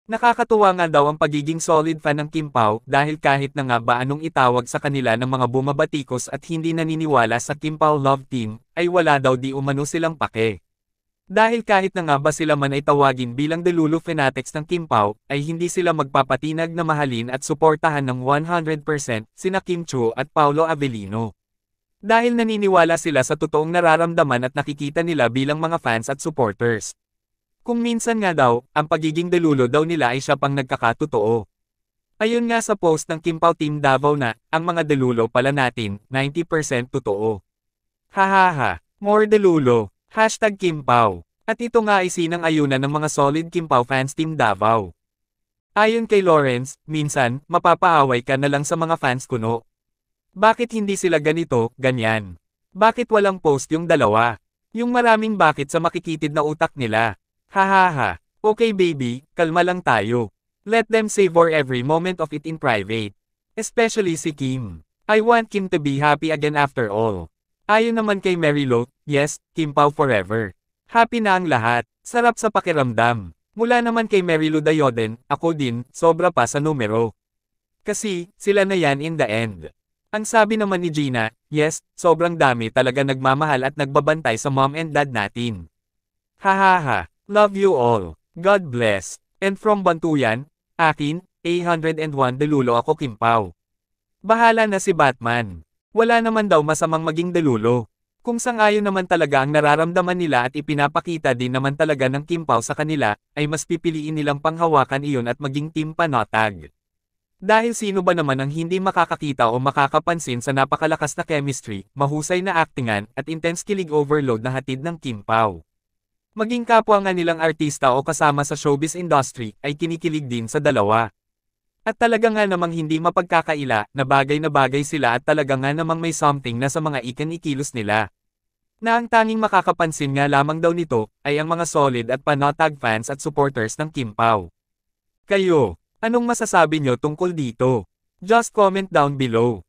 Nakakatuwa nga daw ang pagiging solid fan ng Kim Pao dahil kahit na nga ba anong itawag sa kanila ng mga bumabatikos at hindi naniniwala sa Kim Pao Love Team, ay wala daw di umano silang pake. Dahil kahit na nga ba sila man ay tawagin bilang Delulu fanatics ng Kim Pao, ay hindi sila magpapatinag na mahalin at suportahan ng 100% sina Kim Chiu at Paolo Avellino. Dahil naniniwala sila sa totoong nararamdaman at nakikita nila bilang mga fans at supporters. Kung minsan nga daw, ang pagiging Delulo daw nila ay siya pang nagkakatotoo. Ayon nga sa post ng Kim Pao Team Davao na, ang mga Delulo pala natin, 90% totoo. Hahaha, more Delulo, #Kim Pao. At ito nga ay sinang-ayunan ng mga solid Kim Pao fans Team Davao. Ayon kay Lawrence, minsan, mapapaaway ka na lang sa mga fans kuno. Bakit hindi sila ganito, ganyan? Bakit walang post yung dalawa? Yung maraming bakit sa makikitid na utak nila. Hahaha, okay baby, kalma lang tayo. Let them savor every moment of it in private. Especially si Kim. I want Kim to be happy again after all. Ayon naman kay Mary Lo, yes, Kim Pao forever. Happy na ang lahat, sarap sa pakiramdam. Mula naman kay Mary Lo Dayoden, ako din, sobra pa sa numero. Kasi, sila na yan in the end. Ang sabi naman ni Gina, yes, sobrang dami talaga nagmamahal at nagbabantay sa mom and dad natin. Hahaha. Love you all. God bless. And from Bantuyan, akin, A101 Delulo ako Kim Pao. Bahala na si Batman. Wala naman daw masamang maging Delulo. Kung sang-ayon naman talaga ang nararamdaman nila at ipinapakita din naman talaga ng Kim Pao sa kanila, ay mas pipiliin nilang panghawakan iyon at maging team panatag. Dahil sino ba naman ang hindi makakakita o makakapansin sa napakalakas na chemistry, mahusay na actingan, at intense kilig overload na hatid ng Kim Pao. Maging kapwa nga nilang artista o kasama sa showbiz industry, ay kinikilig din sa dalawa. At talaga nga namang hindi mapagkakaila, na bagay sila at talaga nga namang may something na sa mga ikilos nila. Na ang tanging makakapansin nga lamang daw nito, ay ang mga solid at panatag fans at supporters ng Kim Pao. Kayo, anong masasabi nyo tungkol dito? Just comment down below.